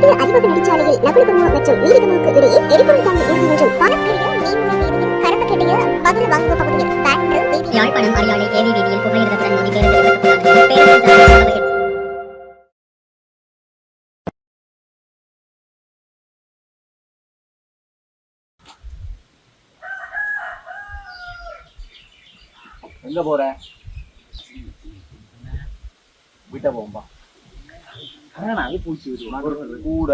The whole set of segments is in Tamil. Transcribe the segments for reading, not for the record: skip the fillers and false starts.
மத்திய அதிமுக நெடுஞ்சாலையில் நகுலகமு மற்றும் நீலகமுக்கு இடையே எரிபொருள் தாங்கி ஊர்தி ஒன்றும் பாலஸ்தீனிய நீர்மூழ்கி வீதியில் கரம்பக்கெட்டிய பதில் வாங்குவ பகுதியில் பேருந்து யாழ்ப்பாணம் அரியாலை ஏவி வீதியில் புகையிரதத்துடன் மோதி பேருந்து விபத்துக்குள்ளானது. எங்க போற? வீட்டை போகும்பா. அது பூச்சி கூட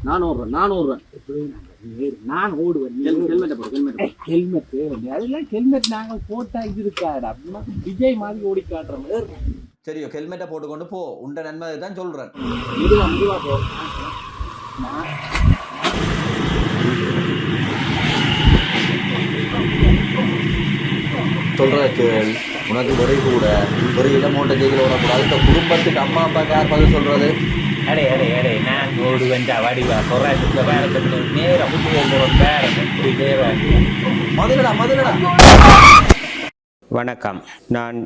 நான் ஓடுவேன். நான் ஓடுவேன். ஹெல்மெட் அதெல்லாம் ஹெல்மெட் நாங்கள் போட்டா இது இருக்காது அப்படின்னா விஜய் மாதிரி ஓடி காட்டுறோம். சரியோ ஹெல்மெட்டை போட்டுக்கொண்டு போ. உண்ட நன்மை தான் சொல்றேன். இதுவா போ. சொல்ற கேள். உனக்கு வரி கூட ஒரு இளமோட்ட ஜெயில ஓடக்கூடாது. குடும்பத்துக்கு அம்மா அப்பா யார் பதில் சொல்றது? அடே நான் ஓடுவேன் வடிவா சொல்றேன். வேற நேரம் முதலடா. வணக்கம். நான்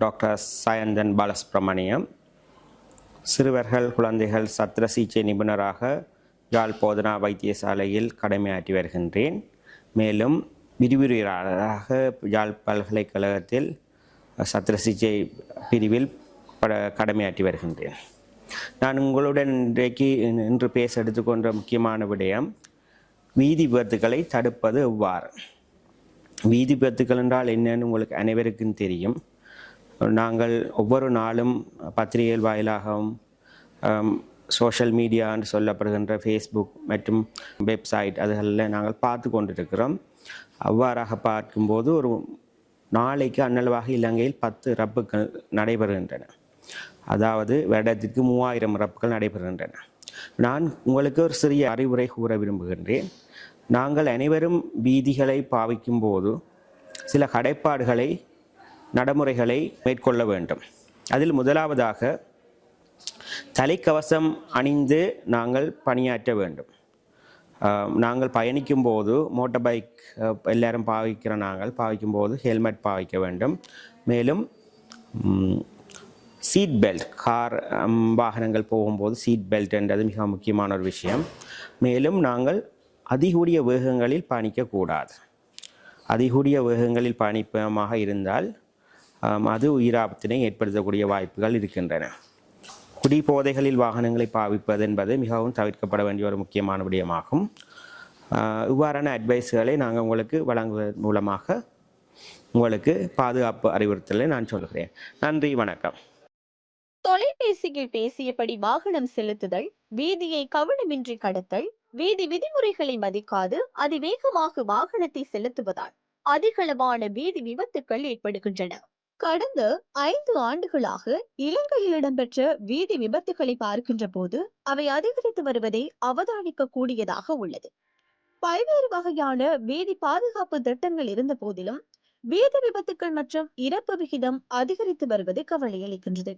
டாக்டர் சாயந்தன் பாலசுப்ரமணியம், சிறுவர்கள் குழந்தைகள் சத்திர சிகிச்சை நிபுணராக யாழ் போதனா வைத்தியசாலையில் கடமையாற்றி வருகின்றேன். மேலும் விரிவுரையாளராக யாழ் பல்கலைக்கழகத்தில் சத்திர சிகிச்சை பிரிவில் கடமையாற்றி வருகின்றேன். நான் உங்களுடன் இன்று பேச எடுத்துக்கொண்ட முக்கியமான விடயம் வீதி விபத்துக்களை தடுப்பது எவ்வாறு. வீதி விபத்துக்கள் என்றால் என்னன்னு உங்களுக்கு அனைவருக்கும் தெரியும். நாங்கள் ஒவ்வொரு நாளும் பத்திரிகைகள் வாயிலாகவும் சோஷியல் மீடியான்னு சொல்லப்படுகின்ற ஃபேஸ்புக் மற்றும் வெப்சைட் அதுகளில் நாங்கள் பார்த்து கொண்டிருக்கிறோம். அவ்வாறாக பார்க்கும்போது ஒரு நாளைக்கு அன்னளவாக இலங்கையில் 10 ரப்புகள் நடைபெறுகின்றன. அதாவது வருடத்திற்கு 3000 ரப்புகள் நடைபெறுகின்றன. நான் உங்களுக்கு ஒரு சிறிய அறிவுரை கூற விரும்புகின்றேன். நாங்கள் அனைவரும் வீதிகளை பாவிக்கும் போது சில கடைப்பாடுகளை நடைமுறைகளை மேற்கொள்ள வேண்டும். அதில் முதலாவதாக தலைக்கவசம் அணிந்து நாங்கள் பணியாற்ற வேண்டும். நாங்கள் பயணிக்கும் போது மோட்டார் பைக் எல்லாரும் பாவிக்கிற நாங்கள் பாவிக்கும் போது ஹெல்மெட் பாவிக்க வேண்டும். மேலும் சீட் பெல்ட், கார் வாகனங்கள் போகும்போது சீட் பெல்ட் என்றது மிக முக்கியமான ஒரு விஷயம். மேலும் நாங்கள் அதிகூடிய வேகங்களில் பயணிக்கக்கூடாது. அதிகூடிய வேகங்களில் பயணிப்பமாக இருந்தால் அது உயிராபத்தினை ஏற்படுத்தக்கூடிய வாய்ப்புகள் இருக்கின்றன. குடிபோதைகளில் வாகனங்களை பாவிப்பது என்பது மிகவும் தவிர்க்கப்பட வேண்டிய ஒரு முக்கியமான விடயமாகும். இவ்வாறான அட்வைஸ்களை நாங்கள் உங்களுக்கு வழங்குவதன் மூலமாக உங்களுக்கு பாதுகாப்பு அறிவுறுத்தலை நான் சொல்கிறேன். நன்றி, வணக்கம். தொலைபேசியில் பேசியபடி வாகனம் செலுத்துதல், வீதியை கவனமின்றி கடத்தல், வீதி விதிமுறைகளை மதிக்காது அதிவேகமாக வாகனத்தை செலுத்துவதால் அதிகளவான வீதி விபத்துக்கள் ஏற்படுகின்றன. கடந்த 5 ஆண்டுகளாக இலங்கையில் இடம்பெற்ற வீதி விபத்துக்களை பார்க்கின்ற போது அவை அதிகரித்து வருவதை அவதானிக்க கூடியதாக உள்ளது. பல்வேறு வகையான வீதி பாதுகாப்பு திட்டங்கள் இருந்த போதிலும் வீதி விபத்துக்கள் மற்றும் இறப்பு விகிதம் அதிகரித்து வருவது கவலையளிக்கின்றது.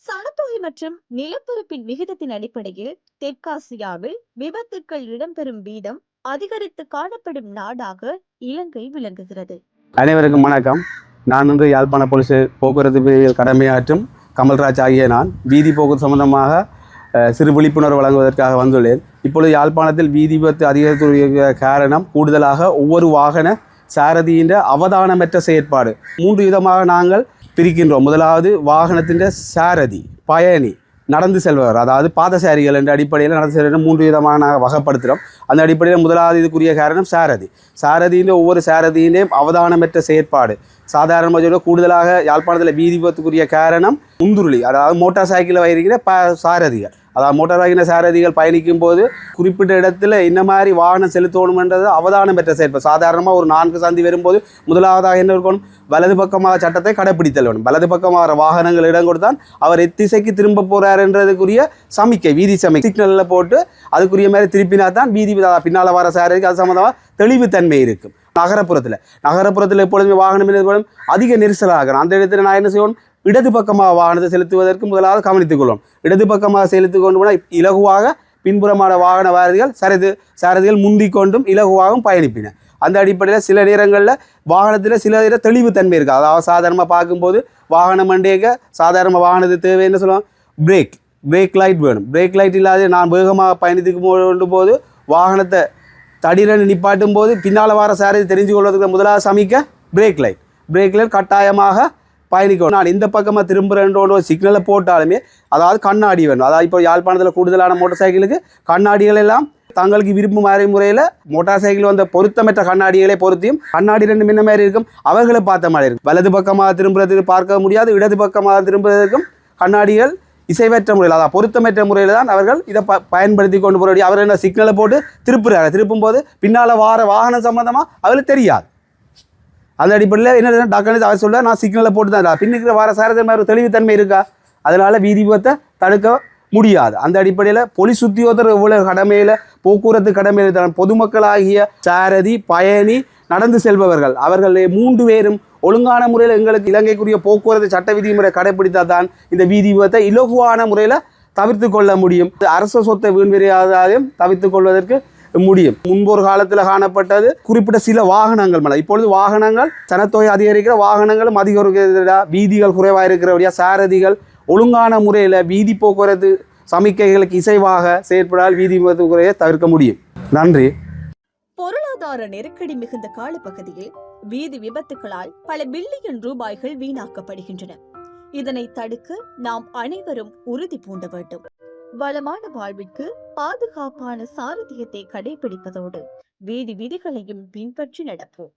சனத்தொகை மற்றும் நிலப்பரப்பின் விகிதத்தின் அடிப்படையில் தெற்காசியாவில் விபத்துக்கள் இடம்பெறும் வீதம் அதிகரித்து காணப்படும் நாடாக இலங்கை விளங்குகிறது. அனைவருக்கும் வணக்கம். நான் இன்று யாழ்ப்பாண போலீஸ் போக்குவரத்து பிரிவில் கடமையாற்றும் கமல்ராஜ் ஆகிய நான் வீதி போக்குவரத்து சம்பந்தமாக சிறு விழிப்புணர்வு வழங்குவதற்காக வந்துள்ளேன். இப்பொழுது யாழ்ப்பாணத்தில் வீதி விபத்து அதிகரித்துள்ள காரணம் கூடுதலாக ஒவ்வொரு வாகன சாரதியின் அவதானமற்ற செயற்பாடு. 3 விதமாக நாங்கள் பிரிக்கின்றோம். முதலாவது வாகனத்தின் சாரதி, பயணி, நடந்து செல்பவர், அதாவது பாதசாரிகள் என்ற அடிப்படையில் நடந்து செல்வதை 3 விதமாக நாங்கள் வகைப்படுத்துகிறோம். அந்த அடிப்படையில் முதலாவது இதுக்குரிய காரணம் சாரதியின் ஒவ்வொரு சாரதியினையும் அவதானமற்ற செயற்பாடு. சாதாரணமாக சொல்ல கூடுதலாக யாழ்ப்பாணத்தில் வீதி விபத்துக்குரிய காரணம் முந்துருளி, அதாவது மோட்டார் சைக்கிளில் வைக்கிற சாரதிகள், அதாவது மோட்டார் வாகன சாரதிகள் பயணிக்கும் போது குறிப்பிட்ட இடத்துல இந்த மாதிரி வாகனம் செலுத்தணும்ன்றது அவதானம் பெற்ற செயற்படும். சாதாரணமாக ஒரு 4 சந்தி வரும்போது முதலாவதாக என்ன இருக்கணும், வலது பக்கமாக சட்டத்தை கடைப்பிடித்தல் வேணும். வலது பக்கமாக வாகனங்கள் இடம் கொடுத்தான் அவர் எத்திசைக்கு திரும்ப போகிறாருன்றதுக்குரிய சமிக்கை, வீதி சமிக்கை சிக்னலில் போட்டு அதுக்குரிய மாதிரி திருப்பினா தான் வீதி பின்னால் வர சாரதிக்கு அது சம்மந்தமாக தெளிவுத்தன்மை இருக்கும். நகரப்புறத்தில் எப்பொழுதுமே வாகனம் அதிக நெரிசலாகணும். அந்த இடத்துல நான் என்ன செய்யணும், இடது பக்கமாக வாகனத்தை செலுத்துவதற்கு முதலாவது கவனித்துக் கொள்வோம். இடது பக்கமாக செலுத்தி கொண்டு போனால் இலகுவாக பின்புறமான வாகன சாரதிகள் முந்திக் கொண்டும் இலகுவாகவும் பயணிப்பின. அந்த அடிப்படையில் சில நேரங்களில் வாகனத்தில் சில நேரம் தெளிவுத்தன்மை இருக்குது. அதாவது சாதாரணமாக பார்க்கும்போது வாகனம் மண்டேக்க சாதாரண வாகனத்துக்கு தேவை என்ன சொல்லுவோம், பிரேக் லைட் வேணும். பிரேக் லைட் இல்லாத நான் வேகமாக பயணித்துக்கு போது வாகனத்தை தடியில் நிப்பாட்டும் போது பின்னால் வர சாரதி தெரிஞ்சு கொள்வதற்கு முதலாக சமிக்க பிரேக் லைட் கட்டாயமாக பயணிக்கணும். நான் இந்த பக்கமாக திரும்புகிறேன்ற சிக்னலை போட்டாலுமே அதாவது கண்ணாடி வேணும். அதாவது இப்போ யாழ்ப்பாணத்தில் கூடுதலான மோட்டார் சைக்கிளுக்கு கண்ணாடிகள் எல்லாம் தங்களுக்கு விருப்பம் மாதிரி முறையில் மோட்டார் சைக்கிள் வந்த பொருத்தமற்ற கண்ணாடிகளை பொருத்தியும் கண்ணாடி ரெண்டு முன்ன மாதிரி இருக்கும், அவர்களை பார்த்த மாதிரி இருக்கும். வலது பக்கமாக திரும்புறதுக்கு பார்க்க முடியாது, இடது பக்கமாக திரும்புறதுக்கும் கண்ணாடிகள் இசைவற்ற முறையில் அதாவது பொருத்தமற்ற முறையில் தான் அவர்கள் இதை பயன்படுத்தி கொண்டு போகிற அவர் என்ன சிக்னலை போட்டு திருப்பும் போது பின்னால் வார வாகனம் சம்மந்தமாக அவர்களுக்கு தெரியாது. அந்த அடிப்படையில் என்ன டாக்டர் அவர் சொல்ல நான் சிக்னலை போட்டு தான் பின்னுக்கிற வார சாரதி மாதிரி தெளிவுத்தன்மை இருக்கா, அதனால் வீதி விபத்தை தடுக்க முடியாது. அந்த அடிப்படையில் போலீஸ் உத்தியோகத்தர் எவ்வளோ கடமையில் போக்குவரத்து கடமையில் தான் பொதுமக்களாகிய சாரதி பயணி நடந்து செல்பவர்கள் அவர்கள் 3 பேரும் ஒழுங்கான முறையில் எங்களுக்கு இலங்கைக்குரிய போக்குவரத்து சட்ட விதிமுறை கடைபிடித்தால் தான் இந்த வீதி விபத்தை இலகுவான முறையில் தவிர்த்து கொள்ள முடியும். அரச சொத்தை வீண்வெறியாதையும் தவிர்த்து கொள்வதற்கு முடியும். முன்பொரு காலத்தில் காணப்பட்டது குறிப்பிட்ட சில வாகனங்கள் மேலே, இப்பொழுது வாகனங்கள் சனத்தொகை அதிகரிக்கிற வாகனங்களும் அதிகரிக்கிற, வீதிகள் குறைவாக இருக்கிறபடியா சாரதிகள் ஒழுங்கான முறையில் வீதி போக்குவரத்து சமிக்கைகளுக்கு இசைவாக செயற்படால் வீதி விபத்து குறைய தவிர்க்க முடியும். நன்றி. பொருளாதார நெருக்கடி மிகுந்த காலப்பகுதியில் வீதி விபத்துகளால் பல பில்லியன் ரூபாய்கள் வீணாக்கப்படுகின்றன. இதனை தடுக்க நாம் அனைவரும் உறுதி பூண்ட வேண்டும். வளமான வாழ்விற்கு பாதுகாப்பான சாரதியத்தை கடைபிடிப்பதோடு வீதி விதிகளையும் பின்பற்றி நடப்போம்.